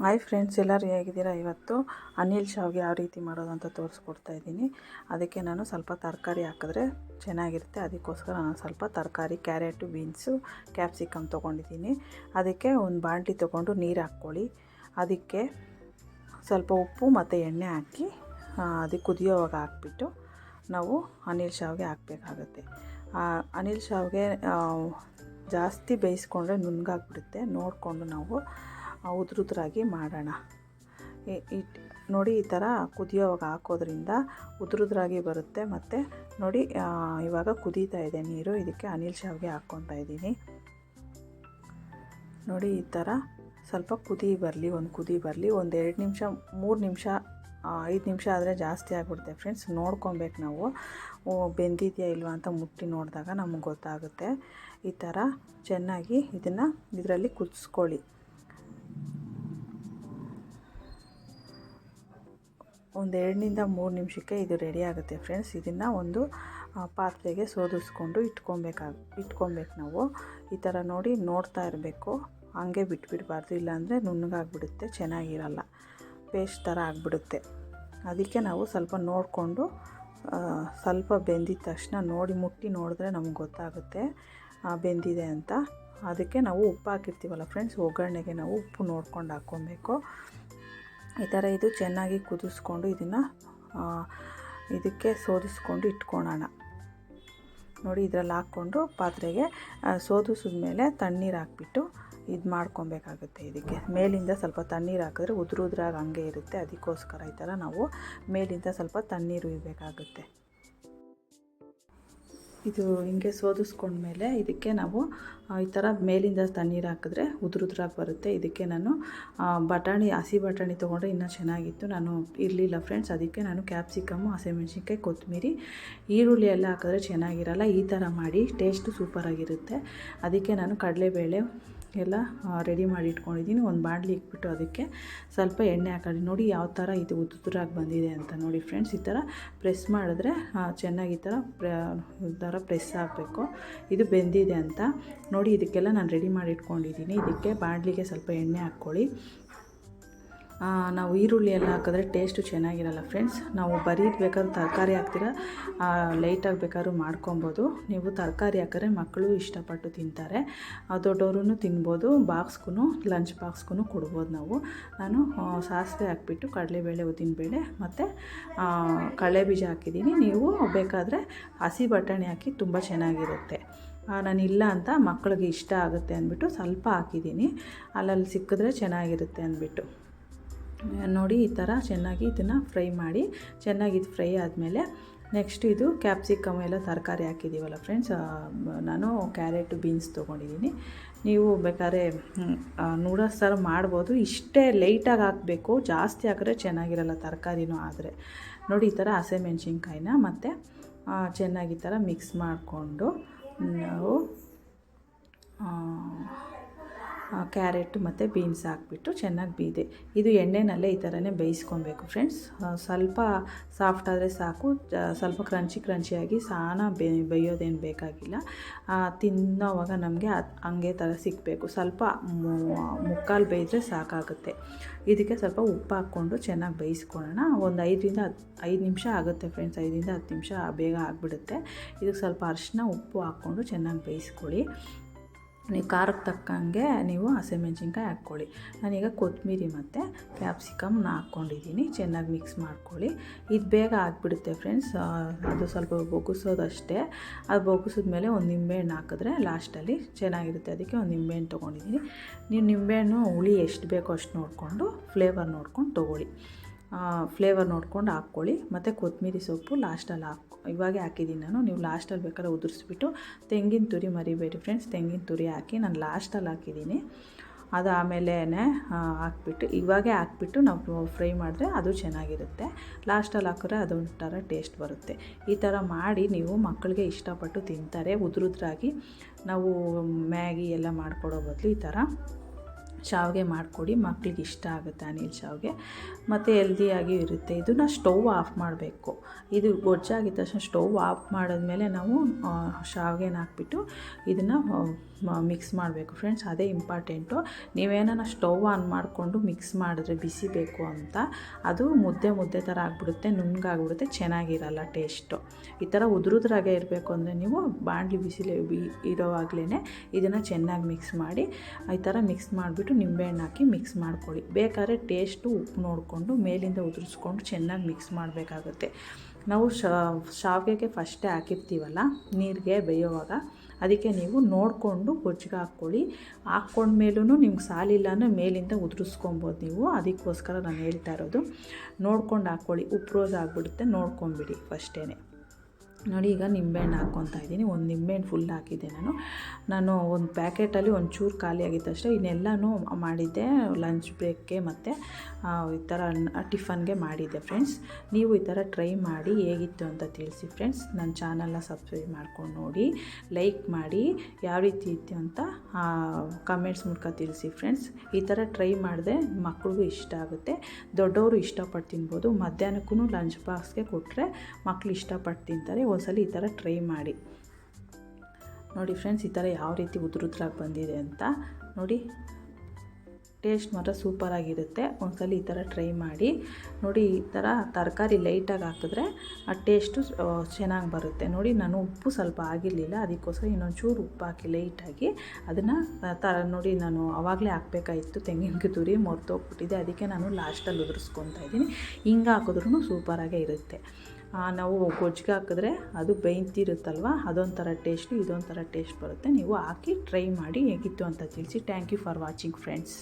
Hi friends, ಎಲ್ಲರೂ ಹೇಗಿದ್ದೀರಾ? ಇವತ್ತು ಅನಿಲ್ ಶಾವಿಗೆ ಯಾವ ರೀತಿ ಮಾಡೋದು ಅಂತ ತೋರಿಸ್ಕೊಡ್ತಾ ಇದ್ದೀನಿ. ಅದಕ್ಕೆ ನಾನು ಸ್ವಲ್ಪ ತರಕಾರಿ ಹಾಕಿದ್ರೆ ಚೆನ್ನಾಗಿರುತ್ತೆ. ಅದಕ್ಕೋಸ್ಕರ ನಾನು ಸ್ವಲ್ಪ ತರಕಾರಿ, ಕ್ಯಾರೆಟು, ಬೀನ್ಸು, ಕ್ಯಾಪ್ಸಿಕಮ್ ತೊಗೊಂಡಿದ್ದೀನಿ. ಅದಕ್ಕೆ ಒಂದು ಬಾಣಲಿ ತೊಗೊಂಡು ನೀರು ಹಾಕ್ಕೊಳ್ಳಿ. ಅದಕ್ಕೆ ಸ್ವಲ್ಪ ಉಪ್ಪು ಮತ್ತು ಎಣ್ಣೆ ಹಾಕಿ ಅದಕ್ಕೆ ಕುದಿಯೋವಾಗ ಹಾಕ್ಬಿಟ್ಟು ನಾವು ಅನಿಲ್ ಶಾವಿಗೆ ಹಾಕಬೇಕಾಗತ್ತೆ. ಅನಿಲ್ ಶಾವಿಗೆ ಜಾಸ್ತಿ ಬೇಯಿಸ್ಕೊಂಡ್ರೆ ನುಣ್ಣಗಾಗ್ಬಿಡುತ್ತೆ. ನೋಡಿಕೊಂಡು ನಾವು ಉದುರುದ್ರಾಗಿ ಮಾಡೋಣ. ನೋಡಿ, ಈ ಥರ ಕುದಿಯೋವಾಗ ಹಾಕೋದ್ರಿಂದ ಉದುರುದ್ರಾಗಿ ಬರುತ್ತೆ. ಮತ್ತು ನೋಡಿ, ಇವಾಗ ಕುದೀತಾ ಇದೆ ನೀರು. ಇದಕ್ಕೆ ಅನಿಲ್ ಶಾವಿಗೆ ಹಾಕ್ಕೊತಾ ಇದ್ದೀನಿ. ನೋಡಿ, ಈ ಥರ ಸ್ವಲ್ಪ ಕುದಿ ಬರಲಿ, ಒಂದು 2 ನಿಮಿಷ, 3 ನಿಮಿಷ, 5 ನಿಮಿಷ ಆದರೆ ಜಾಸ್ತಿ ಆಗಿಬಿಡುತ್ತೆ ಫ್ರೆಂಡ್ಸ್. ನೋಡ್ಕೊಬೇಕು ನಾವು ಬೆಂದಿದೆಯಾ ಇಲ್ವಾ ಅಂತ ಮುಟ್ಟಿ ನೋಡಿದಾಗ ನಮಗೆ ಗೊತ್ತಾಗುತ್ತೆ. ಈ ಥರ ಚೆನ್ನಾಗಿ ಇದರಲ್ಲಿ ಕುದಿಸ್ಕೊಳ್ಳಿ. ಒಂದು 2 3 ನಿಮಿಷಕ್ಕೆ ಇದು ರೆಡಿ ಆಗುತ್ತೆ ಫ್ರೆಂಡ್ಸ್. ಇದನ್ನು ಒಂದು ಪಾತ್ರೆಗೆ ಸೋದಿಸ್ಕೊಂಡು ಇಟ್ಕೊಬೇಕು ನಾವು. ಈ ಥರ ನೋಡಿ, ನೋಡ್ತಾ ಇರಬೇಕು, ಹಂಗೆ ಬಿಟ್ಬಿಡಬಾರ್ದು, ಇಲ್ಲಾಂದರೆ ನುಣ್ಣಗಾಗ್ಬಿಡುತ್ತೆ, ಚೆನ್ನಾಗಿರಲ್ಲ, ಪೇಸ್ಟ್ ಥರ ಆಗಿಬಿಡುತ್ತೆ. ಅದಕ್ಕೆ ನಾವು ಸ್ವಲ್ಪ ನೋಡಿಕೊಂಡು ಸ್ವಲ್ಪ ಬೆಂದಿದ ತಕ್ಷಣ ಮುಟ್ಟಿ ನೋಡಿದ್ರೆ ನಮ್ಗೆ ಗೊತ್ತಾಗುತ್ತೆ ಬೆಂದಿದೆ ಅಂತ. ಅದಕ್ಕೆ ನಾವು ಉಪ್ಪು ಹಾಕಿರ್ತೀವಲ್ಲ ಫ್ರೆಂಡ್ಸ್, ಒಗ್ಗರಣೆಗೆ ನಾವು ಉಪ್ಪು ನೋಡ್ಕೊಂಡು ಹಾಕ್ಕೊಬೇಕು. ಈ ಥರ ಇದು ಚೆನ್ನಾಗಿ ಕುದಿಸ್ಕೊಂಡು ಇದಕ್ಕೆ ಸೋದಿಸ್ಕೊಂಡು ಇಟ್ಕೊಳ್ಳೋಣ. ನೋಡಿ, ಇದರಲ್ಲಿ ಹಾಕ್ಕೊಂಡು ಪಾತ್ರೆಗೆ ಸೋದಿಸಿದ್ಮೇಲೆ ತಣ್ಣೀರು ಹಾಕ್ಬಿಟ್ಟು ಇದು ಮಾಡ್ಕೊಬೇಕಾಗುತ್ತೆ. ಇದಕ್ಕೆ ಮೇಲಿಂದ ಸ್ವಲ್ಪ ತಣ್ಣೀರು ಹಾಕಿದ್ರೆ ಉದುರಾಗಿ ಹಂಗೆ ಇರುತ್ತೆ. ಅದಕ್ಕೋಸ್ಕರ ಈ ಥರ ನಾವು ಮೇಲಿಂದ ಸ್ವಲ್ಪ ತಣ್ಣೀರು ಇರಬೇಕಾಗುತ್ತೆ. ಇದು ಹಿಂಗೆ ಸೋದಿಸ್ಕೊಂಡ್ಮೇಲೆ ಇದಕ್ಕೆ ನಾವು ಈ ಥರ ಮೇಲಿಂದ ತಣ್ಣೀರು ಹಾಕಿದ್ರೆ ಉದುರಾಗಿ ಬರುತ್ತೆ. ಇದಕ್ಕೆ ನಾನು ಹಸಿ ಬಟಾಣಿ ತೊಗೊಂಡ್ರೆ ಇನ್ನೂ ಚೆನ್ನಾಗಿತ್ತು. ನಾನು ಇರಲಿಲ್ಲ ಫ್ರೆಂಡ್ಸ್, ಅದಕ್ಕೆ ನಾನು ಕ್ಯಾಪ್ಸಿಕಮ್ಮು, ಹಸಿಮೆಣ್ಸಿನ್ಕಾಯಿ, ಕೊತ್ತಂಬರಿ, ಈರುಳ್ಳಿ ಎಲ್ಲ ಹಾಕಿದ್ರೆ ಚೆನ್ನಾಗಿರಲ್ಲ. ಈ ಥರ ಮಾಡಿ ಟೇಸ್ಟು ಸೂಪರಾಗಿರುತ್ತೆ. ಅದಕ್ಕೆ ನಾನು ಕಡಲೆಬೇಳೆ ಎಲ್ಲ ರೆಡಿ ಮಾಡಿ ಇಟ್ಕೊಂಡಿದ್ದೀನಿ. ಒಂದು ಬಾಣಲಿ ಇಟ್ಬಿಟ್ಟು ಅದಕ್ಕೆ ಸ್ವಲ್ಪ ಎಣ್ಣೆ ಹಾಕೊಳ್ಳಿ. ನೋಡಿ ಯಾವ ಥರ ಇದು ಉದುರಾಗಿ ಬಂದಿದೆ ಅಂತ. ನೋಡಿ ಫ್ರೆಂಡ್ಸ್, ಈ ಥರ ಪ್ರೆಸ್ ಮಾಡಿದ್ರೆ ಚೆನ್ನಾಗಿ ಈ ಥರ ಪ್ರೆಸ್ ಆಗಬೇಕು. ಇದು ಬೆಂದಿದೆ ಅಂತ ನೋಡಿ. ಇದಕ್ಕೆಲ್ಲ ನಾನು ರೆಡಿ ಮಾಡಿ ಇಟ್ಕೊಂಡಿದ್ದೀನಿ. ಇದಕ್ಕೆ ಬಾಣಲಿಗೆ ಸ್ವಲ್ಪ ಎಣ್ಣೆ ಹಾಕ್ಕೊಳ್ಳಿ. ನಾವು ಈರುಳ್ಳಿ ಎಲ್ಲ ಹಾಕಿದ್ರೆ ಟೇಸ್ಟು ಚೆನ್ನಾಗಿರಲ್ಲ ಫ್ರೆಂಡ್ಸ್. ನಾವು ಬೇಕಾದ್ರೂ ತರಕಾರಿ ಹಾಕ್ತೀರ, ಲೈಟಾಗಿ ಬೇಕಾದ್ರೂ ಮಾಡ್ಕೊಬೋದು. ನೀವು ತರಕಾರಿ ಹಾಕಿದ್ರೆ ಮಕ್ಕಳು ಇಷ್ಟಪಟ್ಟು ತಿಂತಾರೆ, ದೊಡ್ಡವರು ತಿನ್ಬೋದು. ಲಂಚ್ ಬಾಕ್ಸ್ಗೂ ಕೊಡ್ಬೋದು ನಾನು ಸಾಸಿವೆ ಹಾಕ್ಬಿಟ್ಟು ಕಡಲೆಬೇಳೆ, ಉದ್ದಿನಬೇಳೆ ಮತ್ತು ಕಡಲೆಬೀಜ ಹಾಕಿದ್ದೀನಿ. ನೀವು ಬೇಕಾದರೆ ಹಸಿ ಬಟಾಣಿ ಹಾಕಿ ತುಂಬ ಚೆನ್ನಾಗಿರುತ್ತೆ. ನಾನಿಲ್ಲ ಅಂತ ಮಕ್ಕಳಿಗೆ ಇಷ್ಟ ಆಗುತ್ತೆ ಅಂದ್ಬಿಟ್ಟು ಸ್ವಲ್ಪ ಹಾಕಿದ್ದೀನಿ. ಅಲ್ಲಲ್ಲಿ ಸಿಕ್ಕಿದ್ರೆ ಚೆನ್ನಾಗಿರುತ್ತೆ ಅಂದ್ಬಿಟ್ಟು. ನೋಡಿ, ಈ ಥರ ಚೆನ್ನಾಗಿ ಇದನ್ನು ಫ್ರೈ ಮಾಡಿ. ಚೆನ್ನಾಗಿ ಫ್ರೈ ಆದಮೇಲೆ ನೆಕ್ಸ್ಟ್ ಇದು ಕ್ಯಾಪ್ಸಿಕಮ್ ಎಲ್ಲ ತರಕಾರಿ ಹಾಕಿದ್ದೀವಲ್ಲ ಫ್ರೆಂಡ್ಸ್, ನಾನು ಕ್ಯಾರೆಟು, ಬೀನ್ಸ್ ತೊಗೊಂಡಿದ್ದೀನಿ. ನೀವು ಬೇಕಾದ್ರೆ ನೂಡಲ್ಸ್ ಥರ ಮಾಡ್ಬೋದು. ಇಷ್ಟೇ ಲೈಟಾಗಿ ಹಾಕಬೇಕು, ಜಾಸ್ತಿ ಹಾಕಿದ್ರೆ ಚೆನ್ನಾಗಿರಲ್ಲ ತರಕಾರಿನೂ. ಆದರೆ ನೋಡಿ, ಈ ಥರ ಹಸಿಮೆಣ್ಸಿನ್ಕಾಯಿನ ಮತ್ತು ಚೆನ್ನಾಗಿ ಈ ಥರ ಮಿಕ್ಸ್ ಮಾಡಿಕೊಂಡು ನಾವು ಕ್ಯಾರೆಟು ಮತ್ತು ಬೀನ್ಸ್ ಹಾಕ್ಬಿಟ್ಟು ಚೆನ್ನಾಗಿ ಇದು ಎಣ್ಣೆನಲ್ಲೇ ಈ ಥರನೇ ಬೇಯಿಸ್ಕೊಬೇಕು ಫ್ರೆಂಡ್ಸ್. ಸ್ವಲ್ಪ ಸಾಫ್ಟ್ ಆದರೆ ಸಾಕು, ಸ್ವಲ್ಪ ಕ್ರಂಚಿಯಾಗಿ ಸಾನ ಬೇಯೋದೇನು ಬೇಕಾಗಿಲ್ಲ. ತಿನ್ನೋವಾಗ ನಮಗೆ ಹಂಗೆ ಥರ ಸಿಗಬೇಕು. ಸ್ವಲ್ಪ ಮುಕ್ಕಾಲು ಬೇಯಿದ್ರೆ ಸಾಕಾಗುತ್ತೆ. ಇದಕ್ಕೆ ಸ್ವಲ್ಪ ಉಪ್ಪು ಹಾಕ್ಕೊಂಡು ಚೆನ್ನಾಗಿ ಬೇಯಿಸ್ಕೊಳ್ಳೋಣ. ಒಂದು 5 ನಿಮಿಷ ಆಗುತ್ತೆ ಫ್ರೆಂಡ್ಸ್. 5 10 ನಿಮಿಷ ಬೇಗ ಆಗಿಬಿಡುತ್ತೆ. ಇದಕ್ಕೆ ಸ್ವಲ್ಪ ಅರಿಶಿನ, ಉಪ್ಪು ಹಾಕ್ಕೊಂಡು ಚೆನ್ನಾಗಿ ಬೇಯಿಸ್ಕೊಳ್ಳಿ. ನೀವು ಖಾರಕ್ಕೆ ತಕ್ಕಂಗೆ ನೀವು ಹಸಿಮೆಣ್ಸಿನ್ಕಾಯಿ ಹಾಕ್ಕೊಳ್ಳಿ. ನಾನೀಗ ಕೊತ್ತಂಬರಿ ಮತ್ತು ಕ್ಯಾಪ್ಸಿಕಮ್ನ ಹಾಕ್ಕೊಂಡಿದ್ದೀನಿ. ಚೆನ್ನಾಗಿ ಮಿಕ್ಸ್ ಮಾಡ್ಕೊಳ್ಳಿ. ಇದು ಬೇಗ ಆಗಿಬಿಡುತ್ತೆ ಫ್ರೆಂಡ್ಸ್. ಅದು ಸ್ವಲ್ಪ ಬೊಗ್ಗಿಸೋದಷ್ಟೇ. ಅದು ಬೊಗ್ಗಿಸಿದ್ಮೇಲೆ ಒಂದು ನಿಂಬೆಹಣ್ಣು ಹಾಕಿದ್ರೆ ಲಾಸ್ಟಲ್ಲಿ ಚೆನ್ನಾಗಿರುತ್ತೆ. ಅದಕ್ಕೆ ಒಂದು ನಿಂಬೆಹಣ್ಣು ತೊಗೊಂಡಿದ್ದೀನಿ. ನೀವು ನಿಂಬೆಹಣ್ಣು ಹುಳಿ ಎಷ್ಟು ಬೇಕೋ ಅಷ್ಟು ನೋಡಿಕೊಂಡು ಫ್ಲೇವರ್ ನೋಡ್ಕೊಂಡು ತೊಗೊಳ್ಳಿ. ಫ್ಲೇವರ್ ನೋಡ್ಕೊಂಡು ಹಾಕ್ಕೊಳ್ಳಿ. ಮತ್ತು ಕೊತ್ತಂಬರಿ ಸೊಪ್ಪು ಲಾಸ್ಟಲ್ಲಿ ಇವಾಗೇ ಹಾಕಿದ್ದೀನಿ ನಾನು. ನೀವು ಲಾಸ್ಟಲ್ಲಿ ಬೇಕಾದ್ರೆ ಉದುರಿಸ್ಬಿಟ್ಟು ತೆಂಗಿನ ತುರಿ ಮರಿಬೇಡಿ ಫ್ರೆಂಡ್ಸ್. ತೆಂಗಿನ ತುರಿ ಹಾಕಿ ನಾನು ಲಾಸ್ಟಲ್ಲಿ ಹಾಕಿದ್ದೀನಿ. ಅದು ಆಮೇಲೆ ಹಾಕ್ಬಿಟ್ಟು ಇವಾಗೇ ಹಾಕ್ಬಿಟ್ಟು ನಾವು ಫ್ರೈ ಮಾಡಿದ್ರೆ ಅದು ಚೆನ್ನಾಗಿರುತ್ತೆ. ಲಾಸ್ಟಲ್ಲಿ ಹಾಕಿದ್ರೆ ಅದೊಂಥರ ಟೇಸ್ಟ್ ಬರುತ್ತೆ. ಈ ಥರ ಮಾಡಿ ನೀವು ಮಕ್ಕಳಿಗೆ ಇಷ್ಟಪಟ್ಟು ತಿಂತಾರೆ. ಉದುರಾಗಿ ನಾವು ಮ್ಯಾಗಿ ಎಲ್ಲ ಮಾಡಿಕೊಡೋ ಬದಲು ಈ ಥರ ಶಾವಿಗೆ ಮಾಡಿಕೊಡಿ, ಮಕ್ಳಿಗೆ ಇಷ್ಟ ಆಗುತ್ತೆ ಅನಿಲ್ ಶಾವಿಗೆ ಮತ್ತು ಹೆಲ್ದಿಯಾಗಿ ಇರುತ್ತೆ. ಇದನ್ನು ಸ್ಟವ್ ಆಫ್ ಮಾಡಬೇಕು. ಇದು ಗೊಜ್ಜಾಗಿದ್ದ ತಕ್ಷಣ ಸ್ಟವ್ ಆಫ್ ಮಾಡಿದ್ಮೇಲೆ ನಾವು ಶಾವಿಗೆನ ಹಾಕ್ಬಿಟ್ಟು ಇದನ್ನು ಮಿಕ್ಸ್ ಮಾಡಬೇಕು ಫ್ರೆಂಡ್ಸ್. ಅದೇ ಇಂಪಾರ್ಟೆಂಟು. ನೀವೇನ ಸ್ಟವ್ ಆನ್ ಮಾಡಿಕೊಂಡು ಮಿಕ್ಸ್ ಮಾಡಿದ್ರೆ ಬಿಸಿ ಬೇಕು ಅಂತ ಅದು ಮುದ್ದೆ ಥರ ಆಗಿಬಿಡುತ್ತೆ, ನುಣ್ಣಗಾಗ್ಬಿಡುತ್ತೆ, ಚೆನ್ನಾಗಿರಲ್ಲ ಟೇಸ್ಟು. ಈ ಥರ ಉದುರುದ್ರಾಗೆ ಇರಬೇಕು ಅಂದರೆ ನೀವು ಬಾಣಲಿ ಇರೋವಾಗಲೇ ಇದನ್ನು ಚೆನ್ನಾಗಿ ಮಿಕ್ಸ್ ಮಾಡಿ ಈ ಥರ ಮಿಕ್ಸ್ ಮಾಡಿಬಿಟ್ಟು ನಿಂಬೆಹಣ್ಣು ಹಾಕಿ ಮಿಕ್ಸ್ ಮಾಡ್ಕೊಳ್ಳಿ. ಬೇಕಾದ್ರೆ ಟೇಸ್ಟು ಉಪ್ಪು ನೋಡಿಕೊಂಡು ಮೇಲಿಂದ ಉದುರಿಸ್ಕೊಂಡು ಚೆನ್ನಾಗಿ ಮಿಕ್ಸ್ ಮಾಡಬೇಕಾಗುತ್ತೆ. ನಾವು ಶಾವಿಗೆಗೆ ಫಸ್ಟೇ ಹಾಕಿರ್ತೀವಲ್ಲ ನೀರಿಗೆ ಬೇಯೋವಾಗ, ಅದಕ್ಕೆ ನೀವು ನೋಡಿಕೊಂಡು ಗೊಜ್ಜಿಗೆ ಹಾಕ್ಕೊಳ್ಳಿ. ಹಾಕ್ಕೊಂಡ್ಮೇಲೂ ನಿಮ್ಗೆ ಸಾಲಿಲ್ಲ ಅಂದರೆ ಮೇಲಿಂದ ಉದುರಿಸ್ಕೊಬೋದು ನೀವು. ಅದಕ್ಕೋಸ್ಕರ ನಾನು ಹೇಳ್ತಾ ಇರೋದು, ನೋಡ್ಕೊಂಡು ಹಾಕ್ಕೊಳ್ಳಿ. ಉಪ್ಪು ರೋಸ್ ಆಗಿಬಿಡುತ್ತೆ, ನೋಡ್ಕೊಂಬಿಡಿ ಫಸ್ಟೇ. ನೋಡಿ, ಈಗ ನಿಂಬೆಹಣ್ಣು ಹಾಕ್ಕೊತಾ ಇದ್ದೀನಿ. ಒಂದು ನಿಂಬೆಹಣ್ಣು ಫುಲ್ ಹಾಕಿದ್ದೆ ನಾನು ಒಂದು ಪ್ಯಾಕೆಟಲ್ಲಿ ಒಂಚೂರು ಖಾಲಿ ಆಗಿತ್ತು ಅಷ್ಟೇ. ಇನ್ನೆಲ್ಲನೂ ಮಾಡಿದ್ದೆ ಲಂಚ್ ಬ್ರೇಕ್ಗೆ ಮತ್ತು ಈ ಥರ ಟಿಫನ್ಗೆ ಮಾಡಿದ್ದೆ ಫ್ರೆಂಡ್ಸ್. ನೀವು ಈ ಥರ ಟ್ರೈ ಮಾಡಿ ಹೇಗಿತ್ತು ಅಂತ ತಿಳಿಸಿ ಫ್ರೆಂಡ್ಸ್. ನನ್ನ ಚಾನಲ್ನ ಸಬ್ಸ್ಕ್ರೈಬ್ ಮಾಡ್ಕೊಂಡು ನೋಡಿ, ಲೈಕ್ ಮಾಡಿ, ಯಾವ ರೀತಿ ಇತ್ತು ಅಂತ ಕಮೆಂಟ್ಸ್ ಮೂಲಕ ತಿಳಿಸಿ ಫ್ರೆಂಡ್ಸ್. ಈ ಥರ ಟ್ರೈ ಮಾಡಿದೆ ಮಕ್ಳಿಗೂ ಇಷ್ಟ ಆಗುತ್ತೆ, ದೊಡ್ಡವರು ಇಷ್ಟಪಟ್ಟು ತಿನ್ಬೋದು. ಮಧ್ಯಾಹ್ನಕ್ಕೂ ಲಂಚ್ ಬಾಕ್ಸ್ಗೆ ಕೊಟ್ಟರೆ ಮಕ್ಕಳು ಇಷ್ಟಪಟ್ಟು ತಿಂತಾರೆ. ಒಂದ್ಸಲ ಈ ಥರ ಟ್ರೈ ಮಾಡಿ ನೋಡಿ ಫ್ರೆಂಡ್ಸ್. ಈ ಥರ ಯಾವ ರೀತಿ ಉದುರುದ್ರಾಗಿ ಬಂದಿದೆ ಅಂತ ನೋಡಿ. ಟೇಸ್ಟ್ ಮಾತ್ರ ಸೂಪರಾಗಿರುತ್ತೆ. ಒಂದ್ಸಲ ಈ ಥರ ಟ್ರೈ ಮಾಡಿ ನೋಡಿ. ಈ ಥರ ತರಕಾರಿ ಲೈಟಾಗಿ ಹಾಕಿದ್ರೆ ಆ ಟೇಸ್ಟು ಚೆನ್ನಾಗಿ ಬರುತ್ತೆ. ನೋಡಿ, ನಾನು ಉಪ್ಪು ಸ್ವಲ್ಪ ಆಗಿರಲಿಲ್ಲ, ಅದಕ್ಕೋಸ್ಕರ ಇನ್ನೊಂಚೂರು ಉಪ್ಪು ಹಾಕಿ ಲೈಟಾಗಿ ಅದನ್ನು ನೋಡಿ. ನಾನು ಆವಾಗಲೇ ಹಾಕಬೇಕಾಗಿತ್ತು, ತೆಂಗಿನಕಾಯಿ ತುರಿ ಮರ್ತೋಗ್ಬಿಟ್ಟಿದೆ, ಅದಕ್ಕೆ ನಾನು ಲಾಸ್ಟಲ್ಲಿ ಉದುರಿಸ್ಕೊತಾ ಇದ್ದೀನಿ. ಹಿಂಗೆ ಹಾಕಿದ್ರೂ ಸೂಪರಾಗೇ ಇರುತ್ತೆ. ನಾವು ಗೊಜ್ಜಿಗೆ ಹಾಕಿದ್ರೆ ಅದು ಬೇಯ್ತಿರುತ್ತಲ್ವ, ಅದೊಂಥರ ಟೇಸ್ಟು, ಇದೊಂಥರ ಟೇಸ್ಟ್ ಬರುತ್ತೆ. ನೀವು ಹಾಕಿ ಟ್ರೈ ಮಾಡಿ ಹೇಗಿತ್ತು ಅಂತ ತಿಳಿಸಿ. Thank you for watching friends.